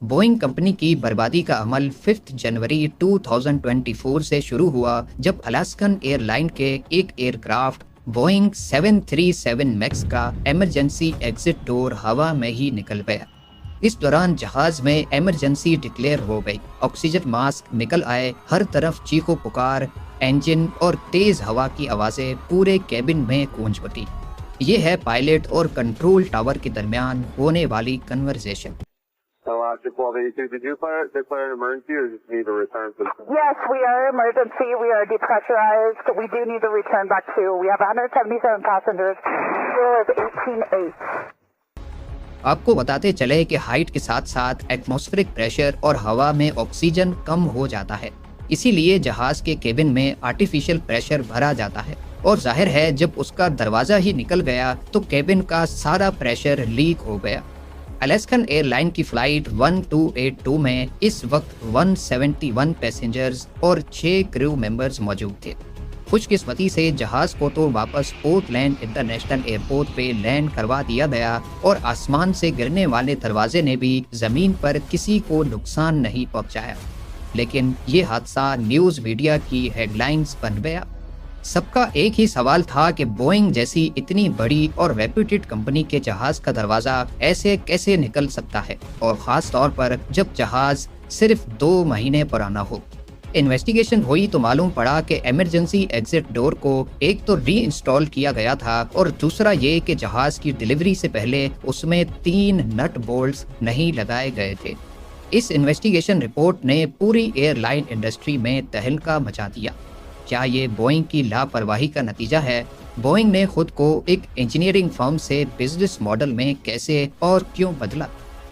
Boeing company की बर्बादी का अमल 5 जनवरी 2024 से शुरू हुआ जब अलास्कन एयरलाइन के एक एयरक्राफ्ट बोइंग 737 मैक्स का इमरजेंसी एग्जिट डोर हवा में ही निकल गया। इस दौरान जहाज में इमरजेंसी डिक्लेयर हो गई, ऑक्सीजन मास्क निकल आए, हर तरफ चीखो पुकार, इंजन और तेज हवा की आवाजें पूरे केबिन में गूंज उठी। ये है पायलट और कंट्रोल टावर के दरमियान होने वाली conversation. Ship 1282, did you declare an emergency or just need to return to the... Yes, we are emergency. We are depressurized. We do need to return back to. We have 177 passengers. Fuel is 18.8. आपको बताते चले कि height के साथ साथ atmospheric pressure और हवा में ऑक्सीजन कम हो जाता है, इसीलिए जहाज के केबिन में आर्टिफिशियल प्रेशर भरा जाता है और जाहिर है जब उसका दरवाजा ही निकल गया तो केबिन का सारा प्रेशर लीक हो गया। अलास्कन एयरलाइन की फ्लाइट 1282 में इस वक्त 171 पैसेंजर्स और 6 क्रू मेंबर्स मौजूद थे। खुशकिस्मती से जहाज को तो वापस पोर्टलैंड इंटरनेशनल एयरपोर्ट पे लैंड करवा दिया गया और आसमान से गिरने वाले दरवाजे ने भी जमीन पर किसी को नुकसान नहीं पहुंचाया, लेकिन ये हादसा न्यूज़ मीडिया की हेडलाइंस बन गया। सबका एक ही सवाल था कि बोइंग जैसी इतनी बड़ी और रेप्यूटेड कंपनी के जहाज का दरवाजा ऐसे कैसे निकल सकता है, और खास तौर पर जब जहाज सिर्फ 2 महीने पुराना हो। इन्वेस्टिगेशन हुई तो मालूम पड़ा कि इमरजेंसी एग्जिट डोर को एक तो री इंस्टॉल किया गया था और दूसरा ये कि जहाज की डिलीवरी से पहले उसमें 3 नट बोल्ट्स नहीं लगाए गए थे। इस इन्वेस्टिगेशन रिपोर्ट ने पूरी एयरलाइन इंडस्ट्री में तहलका मचा दिया। क्या ये बोइंग की लापरवाही का नतीजा है? बोइंग ने खुद को एक इंजीनियरिंग फर्म से बिजनेस मॉडल में कैसे और क्यों बदला?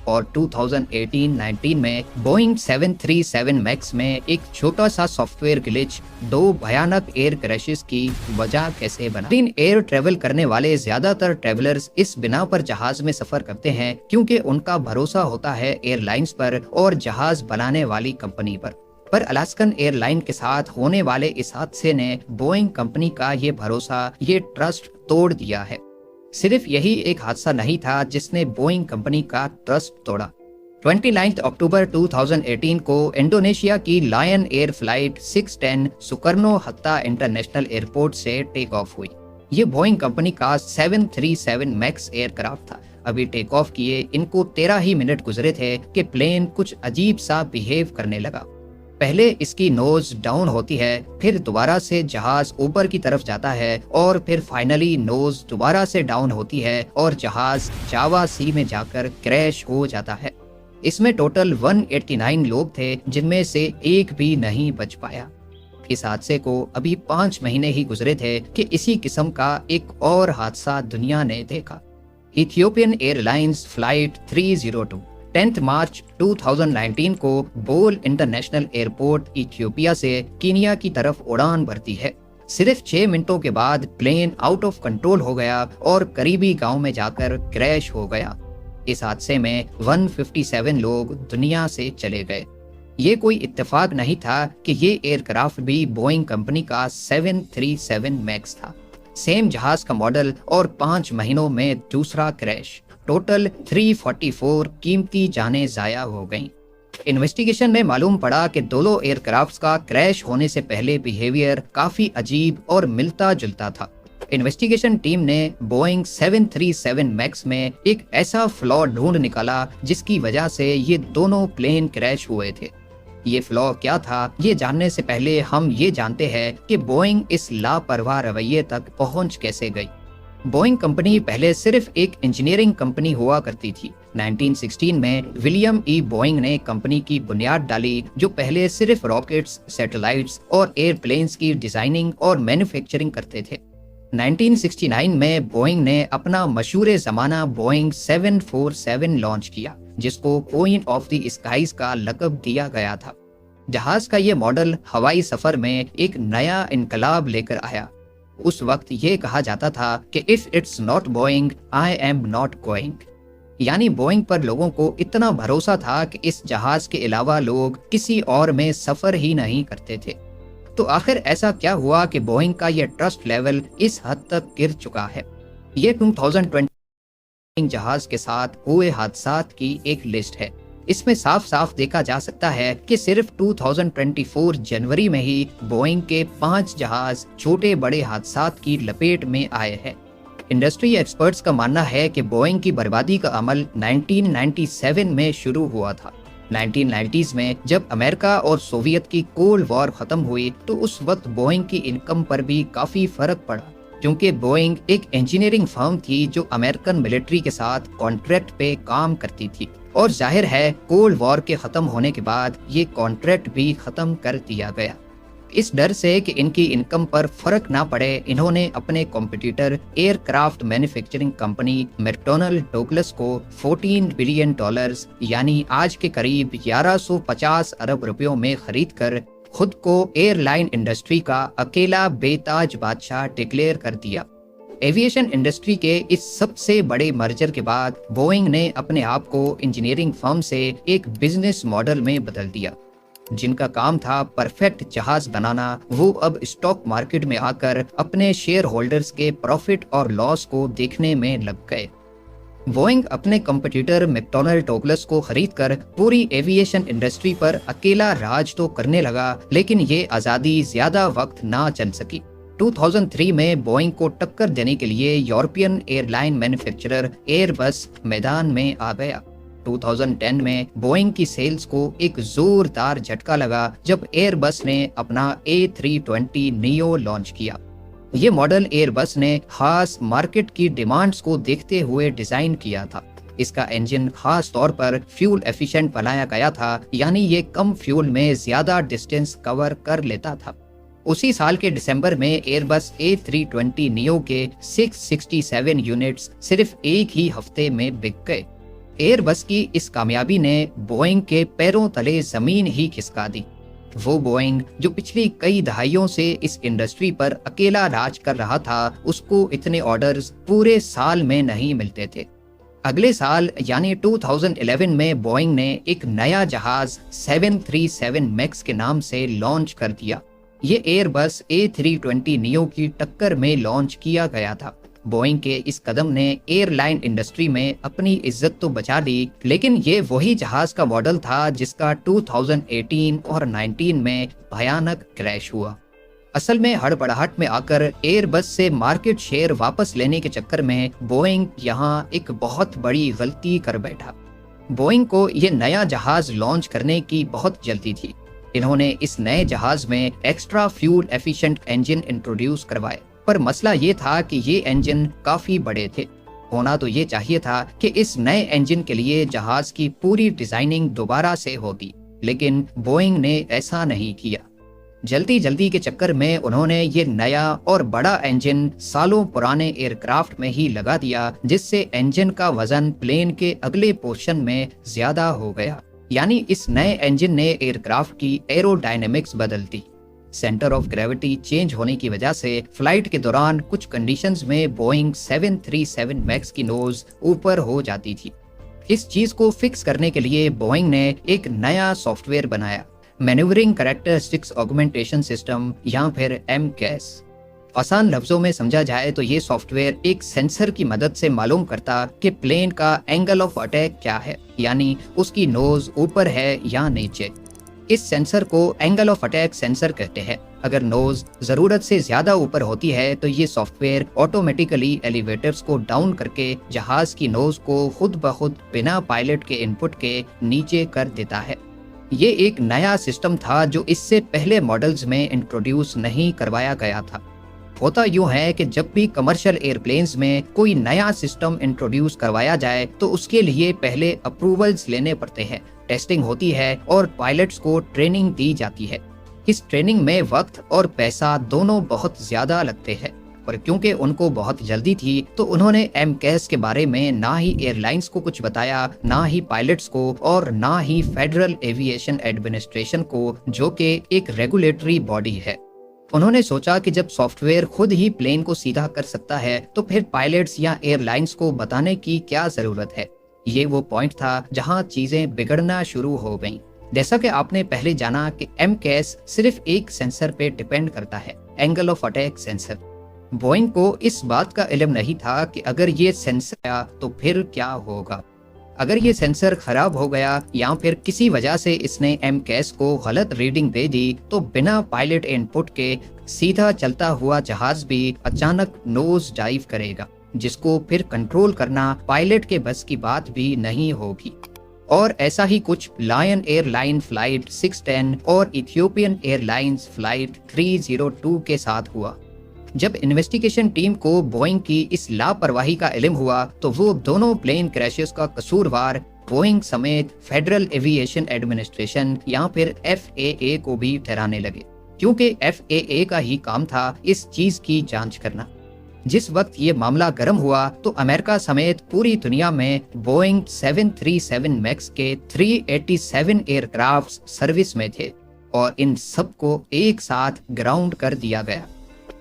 और 2018-19 में बोइंग 737 मैक्स में एक छोटा सा सॉफ्टवेयर ग्लिच 2 भयानक एयर क्रैशेस की वजह कैसे बना? एयर ट्रेवल करने वाले ज्यादातर ट्रेवलर्स इस बिना पर जहाज में सफर करते हैं क्योंकि उनका भरोसा होता है एयरलाइंस पर और जहाज बनाने वाली कंपनी पर अलास्कन एयरलाइन के साथ होने वाले इस हादसे ने बोइंग कंपनी का ये भरोसा, ये ट्रस्ट तोड़ दिया है। सिर्फ यही एक हादसा नहीं था जिसने बोइंग कंपनी का ट्रस्ट तोड़ा। 29 अक्टूबर 2018 को इंडोनेशिया की लायन एयर फ्लाइट 610 सुकर्नो हत्ता इंटरनेशनल एयरपोर्ट से टेक ऑफ हुई। ये बोइंग कंपनी का 737 मैक्स एयरक्राफ्ट था। अभी टेक ऑफ किए इनको 13 ही मिनट गुजरे थे कि प्लेन कुछ अजीब सा बिहेव करने लगा। पहले इसकी नोज डाउन होती है, फिर दोबारा से जहाज ऊपर की तरफ जाता है और फिर फाइनली नोज दोबारा से डाउन होती है और जहाज जावा सी में जाकर क्रैश हो जाता है। इसमें टोटल 189 लोग थे जिनमें से एक भी नहीं बच पाया। इस हादसे को अभी 5 महीने ही गुजरे थे कि इसी किस्म का एक और हादसा दुनिया ने देखा। इथियोपियन एयरलाइंस फ्लाइट 302 10 मार्च 2019 को बोल इंटरनेशनल एयरपोर्ट इथियोपिया से कीनिया की तरफ उड़ान भरती है। सिर्फ 6 मिनटों के बाद प्लेन आउट ऑफ कंट्रोल हो गया और करीबी गांव में जाकर क्रैश हो गया। इस हादसे में 157 लोग दुनिया से चले गए। ये कोई इत्तेफाक नहीं था कि ये एयरक्राफ्ट भी बोइंग कंपनी का 737 मैक्स था। सेम जहाज का मॉडल और 5 महीनों में दूसरा क्रैश। टोटल 344 कीमती जानें जाया हो गईं। इन्वेस्टिगेशन में मालूम पड़ा कि दोनों एयरक्राफ्ट्स का क्रैश होने से पहले बिहेवियर काफी अजीब और मिलता जुलता था। इन्वेस्टिगेशन टीम ने बोइंग 737 मैक्स में एक ऐसा फ्लॉ ढूंढ निकाला जिसकी वजह से ये दोनों प्लेन क्रैश हुए थे। ये फ्लॉ क्या था, ये जानने से पहले हम ये जानते हैं कि बोइंग इस लापरवाह रवैये तक पहुंच कैसे गई। बोइंग कंपनी पहले सिर्फ एक इंजीनियरिंग कंपनी हुआ करती थी। 1916 में विलियम ई बोइंग ने कंपनी की बुनियाद डाली, जो पहले सिर्फ रॉकेट्स, सैटेलाइट्स और एयरप्लेन्स की डिजाइनिंग और मैन्युफैक्चरिंग करते थे। 1969 में बोइंग ने अपना मशहूर जमाना बोइंग 747 लॉन्च किया, जिसको क्वीन ऑफ द स्काईज का लक़ब दिया गया था। जहाज का ये मॉडल हवाई सफर में एक नया इनकलाब लेकर आया। उस वक्त ये कहा जाता था कि if it's not Boeing I am not going, यानी बोइंग पर लोगों को इतना भरोसा था कि इस जहाज के अलावा लोग किसी और में सफर ही नहीं करते थे। तो आखिर ऐसा क्या हुआ कि बोइंग का ये ट्रस्ट लेवल इस हद तक गिर चुका है? ये 2020 जहाज के साथ हुए हादसात की एक लिस्ट है। इसमें साफ साफ देखा जा सकता है कि सिर्फ 2024 जनवरी में ही बोइंग के 5 जहाज छोटे बड़े हादसात की लपेट में आए हैं। इंडस्ट्री एक्सपर्ट्स का मानना है कि बोइंग की बर्बादी का अमल 1997 में शुरू हुआ था। 1990s में जब अमेरिका और सोवियत की कोल्ड वॉर खत्म हुई तो उस वक्त बोइंग की इनकम पर भी काफी फर्क पड़ा, क्योंकि बोइंग एक इंजीनियरिंग फर्म थी जो अमेरिकन मिलिट्री के साथ कॉन्ट्रैक्ट पे काम करती थी, और जाहिर है कोल्ड वॉर के खत्म होने के बाद ये कॉन्ट्रैक्ट भी खत्म कर दिया गया। इस डर से कि इनकी इनकम पर फर्क ना पड़े, इन्होंने अपने competitor aircraft manufacturing company McDonnell Douglas को $14 बिलियन यानी आज के करीब 1150 अरब रुपयों में खरीद कर खुद को एयरलाइन इंडस्ट्री का अकेला बेताज बादशाह डिक्लेयर कर दिया। एविएशन इंडस्ट्री के इस सबसे बड़े मर्जर के बाद बोइंग ने अपने आप को इंजीनियरिंग फर्म से एक बिजनेस मॉडल में बदल दिया। जिनका काम था परफेक्ट जहाज बनाना, वो अब स्टॉक मार्केट में आकर अपने शेयर होल्डर्स के प्रॉफिट और लॉस को देखने में लग गए। बोइंग अपने कंपटीटर मैकडॉनल्ड डगलस को खरीदकर पूरी एविएशन इंडस्ट्री पर अकेला राज तो करने लगा, लेकिन ये आजादी ज्यादा वक्त ना चल सकी। 2003 में बोइंग को टक्कर देने के लिए यूरोपियन एयरलाइन मैन्युफैक्चरर एयरबस मैदान में आ गया। 2010 में बोइंग की सेल्स को एक जोरदार झटका लगा जब एयरबस ने अपना A320 नियो लॉन्च किया। ये मॉडल एयरबस ने खास मार्केट की डिमांड्स को देखते हुए डिजाइन किया था। इसका इंजन खास तौर पर फ्यूल एफिशिएंट बनाया गया था, यानी ये कम फ्यूल में ज्यादा डिस्टेंस कवर कर लेता था। उसी साल के दिसंबर में एयरबस A320 नियो के 667 यूनिट्स सिर्फ एक ही हफ्ते में बिक गए। एयरबस की इस कामयाबी ने बोइंग के पैरों तले जमीन ही खिसका दी। वो बोइंग जो पिछली कई दहाइयों से इस इंडस्ट्री पर अकेला राज कर रहा था, उसको इतने ऑर्डर्स पूरे साल में नहीं मिलते थे। अगले साल यानी 2011 में बोइंग ने एक नया जहाज 737 मैक्स के नाम से लॉन्च कर दिया। ये एयरबस A320 नियो की टक्कर में लॉन्च किया गया था। बोइंग के इस कदम ने एयरलाइन इंडस्ट्री में अपनी इज्जत तो बचा ली, लेकिन ये वही जहाज का मॉडल था जिसका 2018 और 19 में भयानक क्रैश हुआ। असल में हड़बड़ाहट में आकर एयरबस से मार्केट शेयर वापस लेने के चक्कर में बोइंग यहाँ एक बहुत बड़ी गलती कर बैठा। बोइंग को ये नया जहाज लॉन्च करने की बहुत जल्दी थी। इन्होंने इस नए जहाज में extra fuel efficient engine introduce करवाए, पर मसला ये था कि ये इंजन काफी बड़े थे। होना तो ये चाहिए था कि इस नए इंजन के लिए जहाज की पूरी डिजाइनिंग दोबारा से होती, लेकिन बोइंग ने ऐसा नहीं किया। जल्दी जल्दी के चक्कर में उन्होंने ये नया और बड़ा इंजन सालों पुराने एयरक्राफ्ट में ही लगा दिया, जिससे इंजन का वजन प्लेन के अगले पोर्शन में ज्यादा हो गया। यानी इस नए इंजन ने एयरक्राफ्ट की एरोडायनेमिक्स बदल दी। सेंटर ऑफ ग्रेविटी चेंज होने की वजह से फ्लाइट के दौरान कुछ कंडीशंस में बोइंग 737 मैक्स की नोज ऊपर हो जाती थी। इस चीज को फिक्स करने के लिए बोइंग ने एक नया सॉफ्टवेयर बनाया, मैन्यूवरिंग कैरेक्टरिस्टिक्स ऑगमेंटेशन सिस्टम या फिर MCAS। आसान लफ्जों में समझा जाए तो ये सॉफ्टवेयर एक सेंसर की मदद से मालूम करता कि प्लेन का एंगल ऑफ अटैक क्या है, यानी उसकी नोज ऊपर है या नीचे। इस सेंसर को एंगल ऑफ अटैक सेंसर कहते हैं। अगर नोज जरूरत से ज्यादा ऊपर होती है तो ये सॉफ्टवेयर ऑटोमेटिकली एलिवेटर्स को डाउन करके जहाज की नोज को खुद ब खुद बिना पायलट के इनपुट के नीचे कर देता है। ये एक नया सिस्टम था जो इससे पहले मॉडल्स में इंट्रोड्यूस नहीं करवाया गया था। होता यूं है कि जब भी कमर्शियल एयरप्लेन्स में कोई नया सिस्टम इंट्रोड्यूस करवाया जाए तो उसके लिए पहले अप्रूवल्स लेने पड़ते हैं, टेस्टिंग होती है और पायलट्स को ट्रेनिंग दी जाती है। इस ट्रेनिंग में वक्त और पैसा दोनों बहुत ज्यादा लगते हैं, पर क्योंकि उनको बहुत जल्दी थी तो उन्होंने MCAS के बारे में ना ही एयरलाइंस को कुछ बताया, ना ही पायलट्स को, और ना ही फेडरल एविएशन एडमिनिस्ट्रेशन को, जो कि एक रेगुलेटरी बॉडी है। उन्होंने सोचा कि जब सॉफ्टवेयर खुद ही प्लेन को सीधा कर सकता है तो फिर पायलट्स या एयरलाइंस को बताने की क्या जरूरत है। ये वो पॉइंट था जहां चीजें बिगड़ना शुरू हो गईं। जैसा कि आपने पहले जाना कि MCAS सिर्फ एक सेंसर पे डिपेंड करता है, angle of attack sensor. Boeing को इस बात का इल्म नहीं था कि अगर ये सेंसर आया तो फिर क्या होगा। अगर ये सेंसर खराब हो गया या फिर किसी वजह से इसने MCAS को गलत रीडिंग दे दी तो बिना पायलट इनपुट के सीधा चलता हुआ जहाज भी अचानक नोज डाइव करेगा, जिसको फिर कंट्रोल करना पायलट के बस की बात भी नहीं होगी। और ऐसा ही कुछ लायन एयरलाइन फ्लाइट 610 और इथियोपियन एयरलाइंस फ्लाइट 302 के साथ हुआ। जब इन्वेस्टिगेशन टीम को बोइंग की इस लापरवाही का इल्म हुआ तो वो दोनों प्लेन क्रैशेस का कसूरवार बोइंग समेत फेडरल एविएशन एडमिनिस्ट्रेशन या फिर FAA को भी ठहराने लगे, क्योंकि FAA का ही काम था इस चीज की जांच करना। जिस वक्त ये मामला गर्म हुआ तो अमेरिका समेत पूरी दुनिया में बोइंग 737 मैक्स के 387 एयरक्राफ्ट सर्विस में थे और इन सबको एक साथ ग्राउंड कर दिया गया।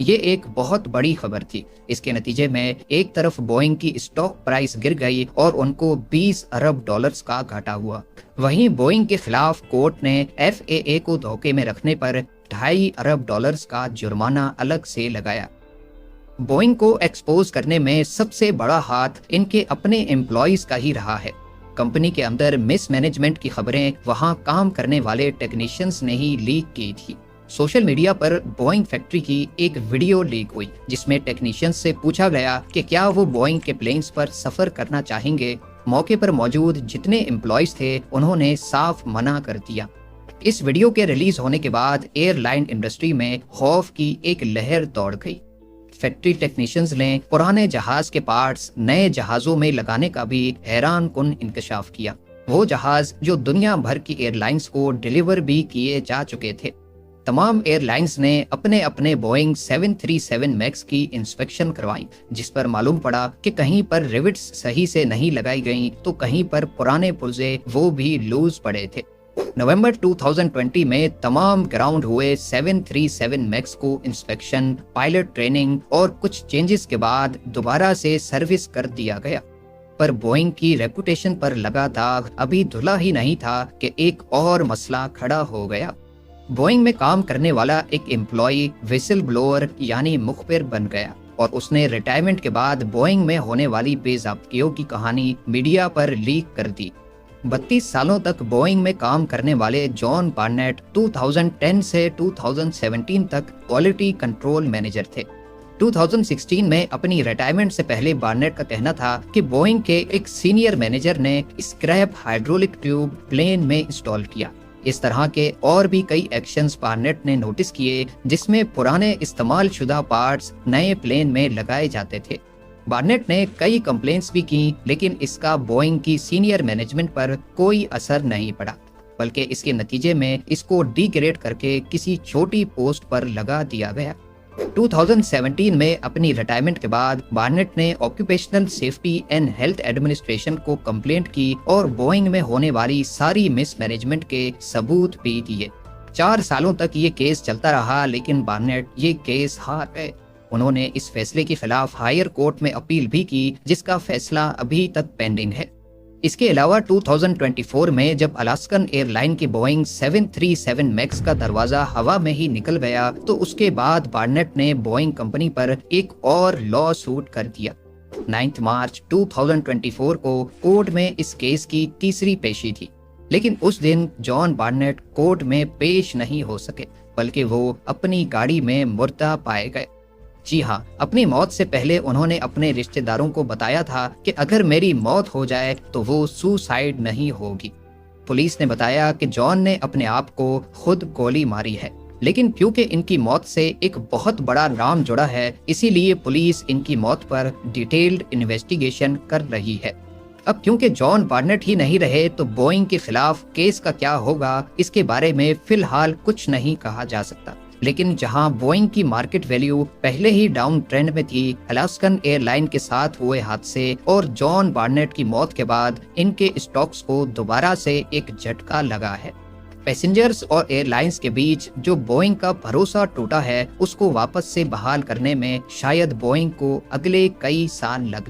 ये एक बहुत बड़ी खबर थी। इसके नतीजे में एक तरफ बोइंग की स्टॉक प्राइस गिर गई और उनको 20 अरब डॉलर्स का घाटा हुआ। वहीं बोइंग के खिलाफ कोर्ट ने FAA को धोखे में रखने पर 2.5 अरब डॉलर्स का जुर्माना अलग से लगाया। बोइंग को एक्सपोज करने में सबसे बड़ा हाथ इनके अपने एम्प्लॉइज का ही रहा है। कंपनी के अंदर मिसमैनेजमेंट की खबरें वहां काम करने वाले टेक्नीशियंस ने ही लीक की थी। सोशल मीडिया पर बोइंग फैक्ट्री की एक वीडियो लीक हुई जिसमें टेक्नीशियंस से पूछा गया कि क्या वो बोइंग के प्लेन्स पर सफर करना चाहेंगे। मौके पर मौजूद जितने एम्प्लॉइज थे उन्होंने साफ मना कर दिया। इस वीडियो के रिलीज होने के बाद एयरलाइन इंडस्ट्री में खौफ की एक लहर दौड़ गई। फैक्ट्री टेक्नीशियंस ने पुराने जहाज के पार्ट्स नए जहाजों में लगाने का भी हैरान कुन इंकशाफ किया। वो जहाज जो दुनिया भर की एयरलाइंस को डिलीवर भी किए जा चुके थे। तमाम एयरलाइंस ने अपने अपने बोइंग 737 मैक्स की इंस्पेक्शन करवाई, जिस पर मालूम पड़ा कि कहीं पर रिविट्स सही से नहीं लगाई गई तो कहीं पर पुराने पुर्जे वो भी लूज पड़े थे। नवंबर 2020 में तमाम ग्राउंड हुए 737 मैक्स को इंस्पेक्शन, पायलट ट्रेनिंग और कुछ चेंजेस के बाद दोबारा से सर्विस कर दिया गया। पर बोइंग की रेपुटेशन पर लगा दाग अभी धुला ही नहीं था कि एक और मसला खड़ा हो गया। बोइंग में काम करने वाला एक एम्प्लॉय विसल ब्लोअर यानी मुखबिर बन गया और उसने रिटायरमेंट के बाद बोइंग में होने वाली बेज़ाब्तियों की कहानी मीडिया पर लीक कर दी। 32 सालों तक बोइंग में काम करने वाले जॉन बार्नेट 2010 से 2017 तक क्वालिटी कंट्रोल मैनेजर थे। 2016 में अपनी रिटायरमेंट से पहले बार्नेट का कहना था कि बोइंग के एक सीनियर मैनेजर ने स्क्रैप हाइड्रोलिक ट्यूब प्लेन में इंस्टॉल किया। इस तरह के और भी कई एक्शंस बार्नेट ने नोटिस किए जिसमें पुराने इस्तेमाल शुदा पार्ट्स नए प्लेन में लगाए जाते थे। बार्नेट ने कई कंप्लेंट्स भी की, लेकिन इसका बोइंग की सीनियर मैनेजमेंट पर कोई असर नहीं पड़ा, बल्कि इसके नतीजे में इसको डिग्रेड करके किसी छोटी पोस्ट पर लगा दिया गया। 2017 में अपनी रिटायरमेंट के बाद बार्नेट ने occupational safety and health administration को कंप्लेंट की और बोइंग में होने वाली सारी मिसमैनेजमेंट के सबूत भी दिए। 4 सालों तक ये केस चलता रहा, लेकिन बार्नेट ये केस हार गए। उन्होंने इस फैसले के खिलाफ हायर कोर्ट में अपील भी की, जिसका फैसला अभी तक पेंडिंग है। इसके अलावा 2024 में जब अलास्कन एयरलाइन की बोइंग 737 मैक्स का दरवाजा हवा में ही निकल गया तो उसके बाद बार्नेट ने बोइंग कंपनी पर एक और लॉ सूट कर दिया। 9 मार्च 2024 को कोर्ट में इस केस की तीसरी पेशी थी, लेकिन उस दिन जॉन बार्नेट कोर्ट में पेश नहीं हो सके, बल्कि वो अपनी गाड़ी में मुर्दा पाए गए। जी हाँ, अपनी मौत से पहले उन्होंने अपने रिश्तेदारों को बताया था कि अगर मेरी मौत हो जाए तो वो सुसाइड नहीं होगी। पुलिस ने बताया कि जॉन ने अपने आप को खुद गोली मारी है, लेकिन क्योंकि इनकी मौत से एक बहुत बड़ा नाम जुड़ा है, इसीलिए पुलिस इनकी मौत पर डिटेल्ड इन्वेस्टिगेशन कर रही है। अब क्योंकि जॉन बार्नेट ही नहीं रहे तो बोइंग के खिलाफ केस का क्या होगा, इसके बारे में फिलहाल कुछ नहीं कहा जा सकता। लेकिन जहां बोइंग की मार्केट वैल्यू पहले ही डाउन ट्रेंड में थी, अलास्कन एयरलाइन के साथ हुए हादसे और जॉन बार्नेट की मौत के बाद इनके स्टॉक्स को दोबारा से एक झटका लगा है। पैसेंजर्स और एयरलाइंस के बीच जो बोइंग का भरोसा टूटा है, उसको वापस से बहाल करने में शायद बोइंग को अगले कई साल लग जाए।